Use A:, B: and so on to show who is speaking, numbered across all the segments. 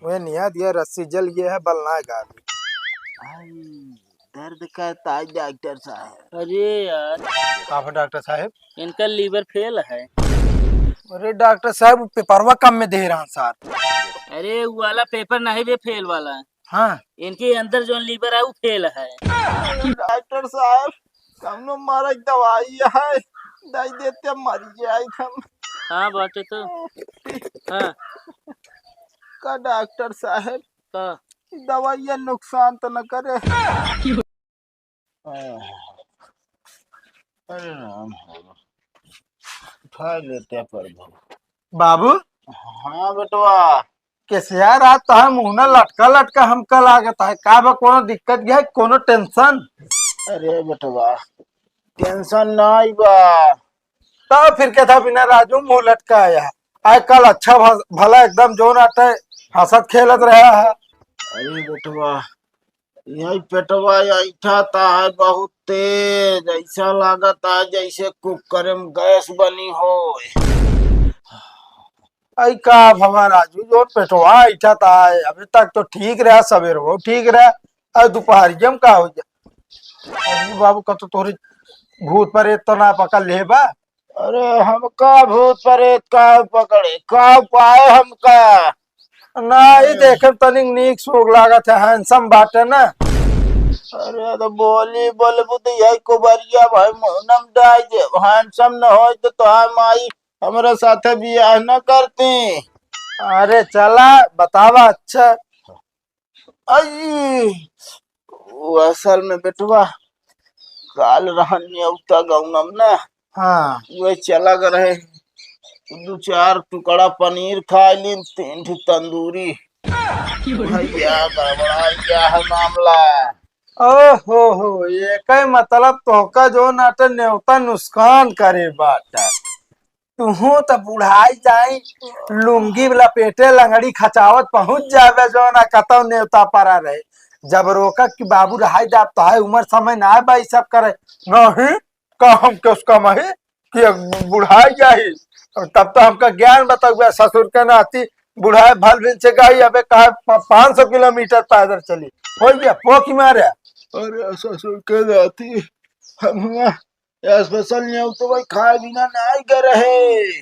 A: वे निया दिया रस्सी जल गया है बलना गाड़ी।
B: आई, दर्द करता है डॉक्टर साहब।
C: अरे यार,
A: आप डॉक्टर साहब?
C: इनका लीवर फेल है।
A: अरे डॉक्टर साहब पेपरवा कम में दे रहा सर।
C: अरे वो वाला पेपर नहीं बे फेल वाला,
A: हाँ
C: इनके अंदर जो लीवर है वो फेल है।
B: डॉक्टर साहब कमनो मारा दवाई है दे देते मर जाए हम।
C: हाँ बात तो हाँ
B: का डॉक्टर साहब
C: का
B: दवाइयाँ नुकसान तो न करे। अरे राम उठा लेते पर
A: बाबू
B: हाँ बेटवा
A: कैसे यार आज तो है मुँह ना लटका लटका हमका लागत है का बा कोनो दिक्कत गया कोनो टेंशन?
B: अरे बेटवा टेंशन नहीं बा।
A: तो फिर क्या था बिना राजू मुँह लटका आया आज कल अच्छा भला एकदम जो नाटे हंसत खेलत रहा है।
B: अरे बेटवा यही पेटवा ऐठाता है बहुत तेज, ऐसा लागत है जैसे कुकर में गैस बनी हो।
A: आई का भवा राजू जो पेटवा ऐठा था अभी तक तो ठीक रहा सवेर वो ठीक रहा और दोपहरिया में का हो गया? अरे बाबू का तो तोरी भूत प्रेत तो ना पकड़ ले बा।
B: अरे हमका भूत प्रेत का पकड़े का पाए हमका
A: ना ही देखे तनिक नीक सूग लागत है हैंडसम बाटे ना।
B: अरे तो बोली बोलबू तो यही कुबरिया भाई मोहनम डाय दे हैंडसम न हो तो हम आई हमारे साथे बियाह न करती।
A: अरे चला बतावा अच्छा।
B: आई वो असल में बेटवा काल रहन न्योता गौनम ना
A: हाँ
B: वे चला रहे दो चार टुकड़ा पनीर खा लीन 3 ठो तंदूरी। भैया गड़बड़ा क्या है मामला?
A: ओहो ये कई मतलब तोहका जो नाटे न्योता नुकसान करे बाटा तुहू तो बुढ़ाई जाई लुंगी लपेटे लंगड़ी खचावत पहुंच जावे जो ना कतौ न्योता परा रहे जब रोका कि बाबू रहाई जाब तो है उम्र समय ना भाई सब करे नहीं का हम के उसका मही कि बुढ़ाई जाही तब तो हमका ज्ञान बताओ ससुर के नाती बुढ़ाई भल बिन से गई अबे कहा 500 किलोमीटर पैदल चली हो गया पोखी मारे।
B: अरे ससुर के जाती हम स्पेशल न्योता भाई खाए बिना नहीं करे।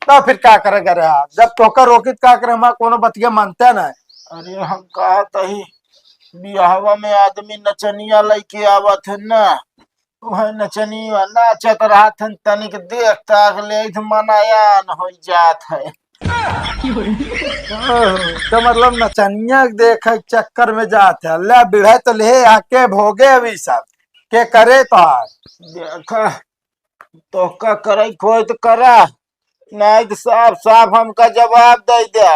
A: तो फिर क्या करेगा रहा जब तोकर रोकित का करे हम कोनो बतिया मानते ना।
B: अरे हम कहा तही बियाहवा में आदमी नचनिया लेके आवत है ना वह नचनिया नाचत रहा था तनिक देख ताक ले मनाया न हो जात है।
A: तो मतलब नचनिया देख चक्कर में जाते है ले बिढ़े तो ले आके भोगे अभी सब के करे तो
B: देखा तो का करे खोई तो करा नहीं तो साफ साफ हमका जवाब दे दे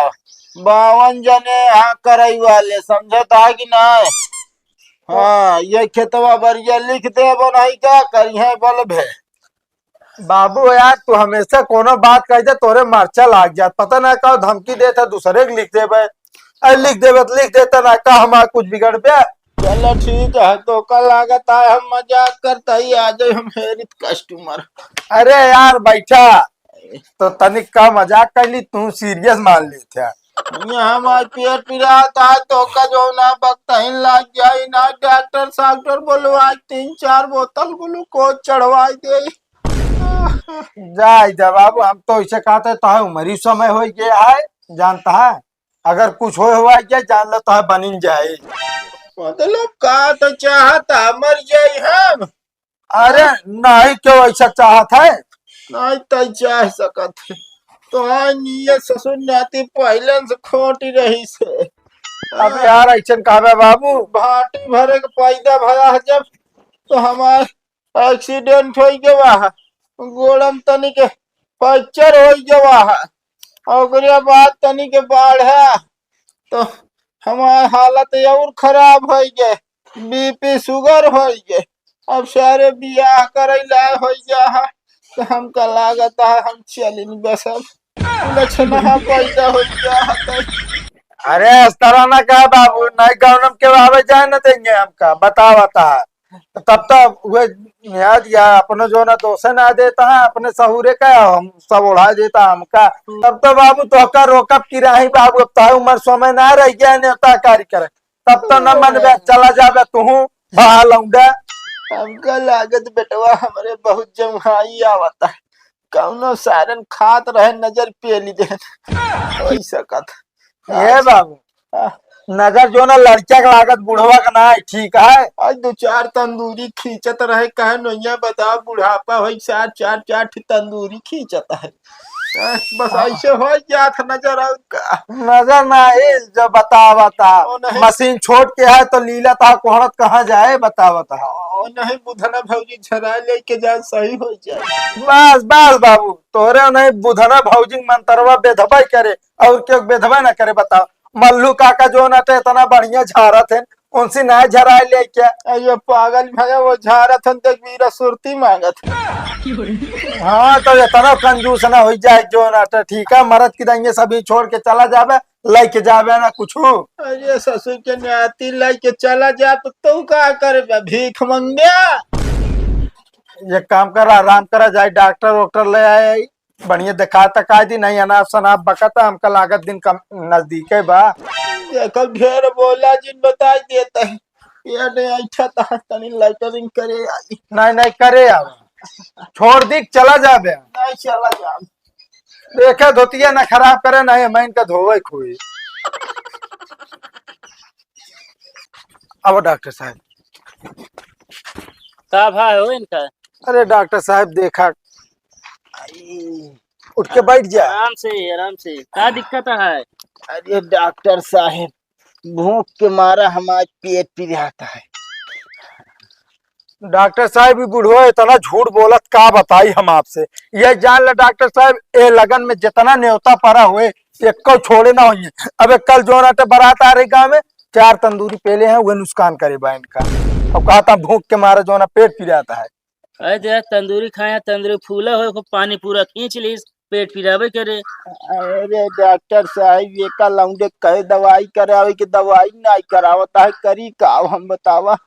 B: 52 जने यहाँ करे वाले समझता है कि नहीं? हाँ ये खेतवा बरिया लिख दे बनाई क्या करिए बोल भे।
A: बाबू यार तू हमेशा कोनो बात कह दे तोरे मर्चा लाग जात पता ना का धमकी देता दूसरे के लिख देबे लिख देबे तो लिख देता ना का हमारा कुछ बिगड़ पे।
B: चलो ठीक है तो कल लागत है हम मजाक करता ही आ जाए हम हेरित कस्टमर।
A: अरे यार बैठा तो तनिक का मजाक कर ली तू सीरियस मान ली थे
B: हमारे पेट पिराता है तो का जो ना वक्त ही लग जाए ना डॉक्टर बोलो आज 3-4 बोतल ग्लूकोज चढ़वाई दे।
A: जाए जा बाबू हम तो इसे कहते तो है उमरी समय हो गया है जानता है अगर कुछ हो हुआ क्या जान लो तो है बनिन जाए।
B: मतलब का तो चाहता मर जाए हम।
A: अरे नहीं क्यों ऐसा चाहत है
B: नहीं तो चाह सकत है तो ये ससुर नाती पहले से खोटी रही से।
A: अब यार ऐसा कहवे बाबू
B: भाटी भरे के पैदा भया है जब तो हमारा एक्सीडेंट हो गया गोड़म तनी के फ्रैक्चर हो गया और बाद तनी के बाढ़ है तो हमारा हालत और खराब हो गए बीपी शुगर हो गए अब सारे बियाह करे ला हो गया तो हमका लागत है हम चली बस अब लक्षण पैदा हो गया।
A: अरे इस तरह ना कह बाबू नहीं गौनम के आवे जाए न देंगे हमका बता तब तक वे याद या अपने जो ना दोसे ना देता है अपने सहुरे का हम सब उड़ा देता हमका। तब तो बाबू तो का रोकब की रही बाबू, अब तो उम्र समय ना रह गया नेता कार्य करे। तब तो न मन में चला जाबे तू बहा लौंडा।
B: हमका लागत बेटवा हमारे बहुत जमहाई आवता है, कौनो सारन खात रहे नजर पेली दे वही सकत।
A: ये बाबू नजर जो ना लड़का का लागत बुढ़वा का ना है, ठीक है।
B: आज 2-4 तंदूरी खींचत रहे, कहे नैया बताओ बुढ़ापा वही 4 तंदूरी खींचता है। बस ऐसे हो जात नजर और का।
A: नजर ना है जो बता बता
B: ओ नहीं।
A: मशीन छोड़ के है तो लीला था कोहरत कहाँ जाए बता बता।
B: ओ नहीं बुधना भौजी झरा लेके जा सही हो जाए।
A: बस बस बाबू तोरे नहीं बुधना भौजी मंतरवा बेधबा करे और क्यों बेधबा ना करे बताओ। मल्लू काका जो ना थे इतना बढ़िया झारा थे उनसे ना झरा ले क्या।
B: अयो पागल भैया वो झारा थन तक वीरा सुरती मांगत।
A: हाँ तो इतना कंजूस ना हो जाए जो ना तो ठीक है, मरद की देंगे सभी छोड़ के चला जाबे लेके जाबे ना कुछ।
B: अरे ससुर के नाती लेके चला जा तो तू का करे भीख मंगया।
A: ये काम कर आराम करा जाए डॉक्टर वॉक्टर ले आए बढ़िया दिखा तका दी नहीं अनाप शनाप बकता हमका लागत दिन कम नजदीक है बा।
B: देखो ढेर बोला जिन बता देता है ये नहीं अच्छा था तनी लाइटरिंग करे आई।
A: नहीं नहीं करे अब छोड़ दी चला जाबे।
B: नहीं चला जा।
A: देखे धोतिया ना खराब करे नहीं मैं इनका धोवे खोई। अब डॉक्टर साहब
C: का भाई हो इनका?
A: अरे डॉक्टर साहब देखा उठ के बैठ जा।
C: आराम से का दिक्कत है?
B: अरे डॉक्टर साहब भूख के मारा हमारा पेट पिराता है।
A: डॉक्टर साहब भी बुढ़ो इतना झूठ बोलत का बताई हम आपसे। ये जान ले डॉक्टर साहब ए लगन में जितना न्योता पड़ा हुए एक को छोड़े ना होइए। अब कल जो ना बारात आ रही गाँव में 4 तंदूरी पेले हैं वह नुकसान करे बा इनका। अब कहा था भूख के मारे जो ना पेट पिराता है।
C: अरे तेरा तंदूरी खाया तंदूरी फूला हो पानी पूरा खींच लीस पेट पिरावे करे।
B: अरे डॉक्टर साहब ये का लौंडे कहे दवाई करावे की दवाई नहीं करावता है करी का हम बतावा।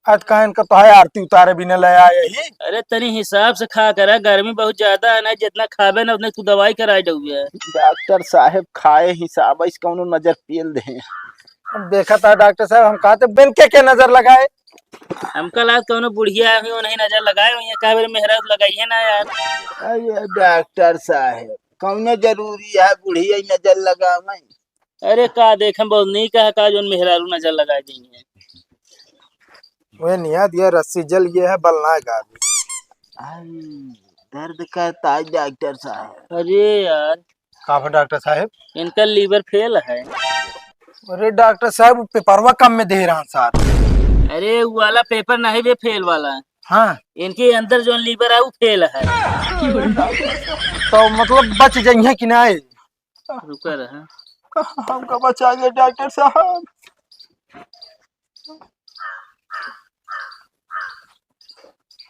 A: आज कहा इनका तो है आरती उतारे भी न ले आए ही।
C: अरे तनी हिसाब से खा करा, गर्मी बहुत ज्यादा है ना, जितना खाबे ना उतने तू दवाई कराई जाऊगे।
B: डॉक्टर साहब खाए हिसाब से कौनो नजर पेल दे।
A: देखा था डॉक्टर साहब हम कहा थे बिन के नजर लगाए।
C: हमका लाग कौनो बुढ़िया हुई वो नहीं नजर लगाए हुई का बेर मेहरा लगाइए ना यार।
B: अरे डॉक्टर साहब कौनो जरूरी है बुढ़िया नजर लगावे।
C: अरे का देखम बहुत नहीं कहा का जो मेहरारू नजर लगाई देंगे।
A: वे नियत ये रस्सी जल ये है बलना गाड़ी।
B: दर्द करता है डॉक्टर साहब।
C: अरे यार
A: काफी डॉक्टर साहब
C: इनका लीवर फेल है।
A: अरे डॉक्टर साहब पेपरवा कम में दे रहा साथ।
C: अरे वो वाला पेपर नहीं बे फेल वाला,
A: हाँ
C: इनके अंदर जो लीवर है वो फेल है।
A: तो मतलब बच जाइए कि नहीं।
C: रुका रहा
B: हमको बचा ले डॉक्टर साहब।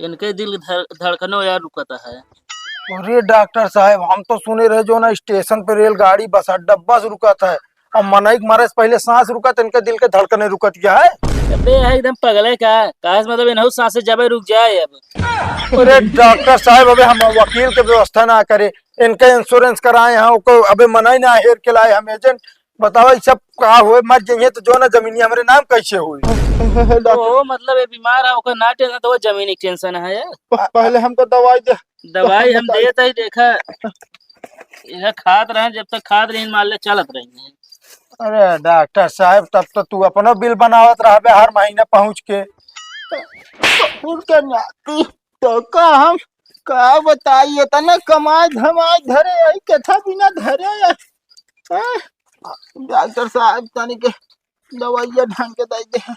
C: इनके दिल धड़कनों यार रुकता है।
A: अरे डॉक्टर साहब हम तो सुने रहे जो ना स्टेशन पे रेलगाड़ी बस अड्डा बस रुका था और मनईक मारे से पहले सांस रुका तो इनके दिल के धड़कने रुकत क्या है।
C: अबे है एकदम पगले का काश मतलब इनहु सांसें जबे रुक जाए अब।
A: अरे डॉक्टर साहब अबे हम वकील के व्यवस्था ना करे इनके इंश्योरेंस कराए हैं को अबे मनाई ना हेर के लाए हम एजेंट बताओ सब कहा हुए मर जाइए तो जो ना जमीनी हमारे नाम कैसे हुई।
C: तो मतलब ये बीमार है ओकर ना टेंशन तो वो जमीनी टेंशन है यार।
B: पहले हमको दवाई दे।
C: दवाई हम देते ही देखा यह खाद रहे जब तक खाद रही मान ले चलत रही।
A: अरे डॉक्टर साहब तब तो तू अपना बिल बनावत रहे हर महीने पहुंच के।
B: उनके नाती तो का हम का बताइए तना कमाए धमाए धरे आई कथा बिना धरे। डॉक्टर साहब तनी के दवाइया ढंग के दे दे।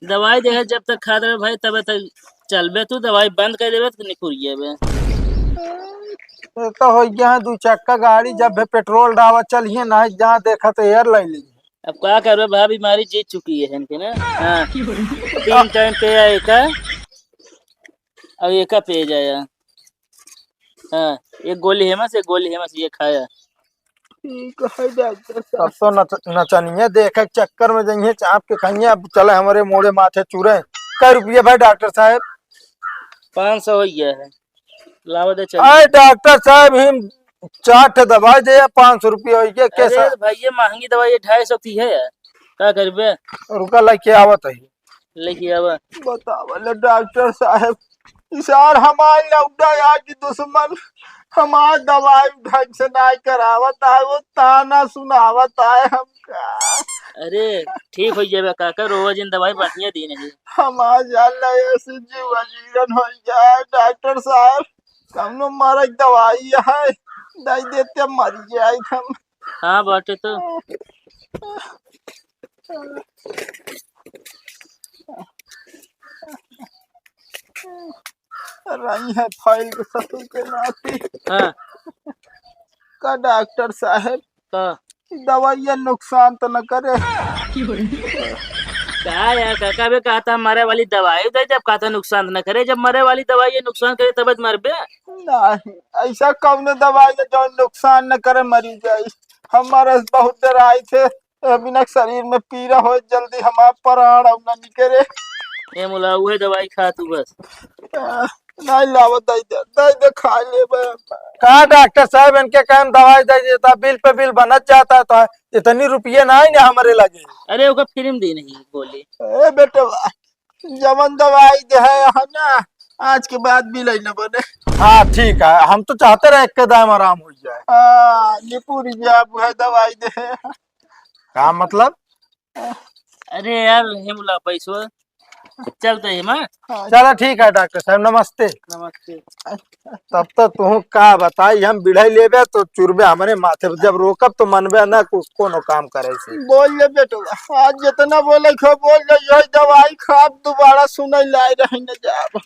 C: दवाई दे जब तक खाद रहे भाई तब तक चलबे तू दवाई बंद कर देबे तो निकुरिए बे।
A: तो हो गया 2 चक्का गाड़ी जब भी पेट्रोल डावा चलिए ना जहाँ देखा तो एयर ले लीजिए।
C: अब क्या करबे भाई बीमारी जीत चुकी है इनके ना। हाँ 3 टाइम पे आए का और एक पे जाया। हाँ एक गोली हेमस ये खाया।
B: ठीक है डॉक्टर
A: तब
B: साहब।
A: तो नचनिया देखे चक्कर में जाइए चाप के खाइए अब चले हमारे मोड़े माथे चूरे कै रुपये भाई डॉक्टर साहब?
C: 500 हो गया है, लावा दे चल।
A: अरे डॉक्टर साहब हम 4 दवाई दे 500 रुपये हो गया कैसा?
C: अरे भाई ये महंगी दवाई है, 250 की है यार, क्या करबे?
A: रुका लेके आवत है।
C: लेके आवा।
B: बतावल डॉक्टर साहब, यार हमारे लौटा यार की दुश्मन हमार दवाई ढंग से नहीं करावत है, वो ताना सुनावत है हमका।
C: अरे ठीक हो जाएगा काका, रोज इन दवाई बढ़िया दी नहीं।
B: हमार जान ऐसे जीवन जीवन हो जाए डॉक्टर साहब, कौनो मारा दवाई है दे देते मर जाए हम।
C: हाँ बाटे तो।
B: रही है फाइल के ससुर के नाती
C: हाँ
B: का डॉक्टर साहब,
C: का
B: दवाइयाँ नुकसान तो न करे।
C: क्या यार काका भी कहा था मरे वाली दवाई दे, जब कहा था नुकसान न करे, जब मरे वाली दवाई ये नुकसान करे तब मर बे।
B: नहीं ऐसा कौन दवाई है जो नुकसान न करे मरी जाए। हमारे बहुत डराई थे बिना शरीर में पीड़ा हो जल्दी हमारा प्राण अब न निकले।
C: ये मुला हुए दवाई खा तू बस।
B: नहीं लावत दे दे खा ले
A: कहा डॉक्टर साहब इनके काम दवाई दे देता, बिल पे बिल बनत जाता तो इतनी रुपये ना ही हमारे लगे।
C: अरे ओका फिल्म दी नहीं बोली।
B: ए बेटा जवन दवाई दे है ना आज के बाद भी लेना बने।
A: हाँ ठीक है, हम तो चाहते रहे एक दाम आराम हो जाए।
B: हाँ ये पूरी जाप है दवाई दे।
A: क्या मतलब?
C: अरे यार हे मुला पैसो चलते है माँ।
A: चलो ठीक है डॉक्टर साहब, नमस्ते।
C: नमस्ते।
A: तब तो तू का बताई हम बिढ़ाई लेबे तो चुरबे हमारे माथे पे, जब रोकब तो मनबे ना कोनो काम करे से।
B: बोल ले बेटा आज जितना बोले खो बोल ले, यही दवाई खा दोबारा सुनाई लाई रही न जाब।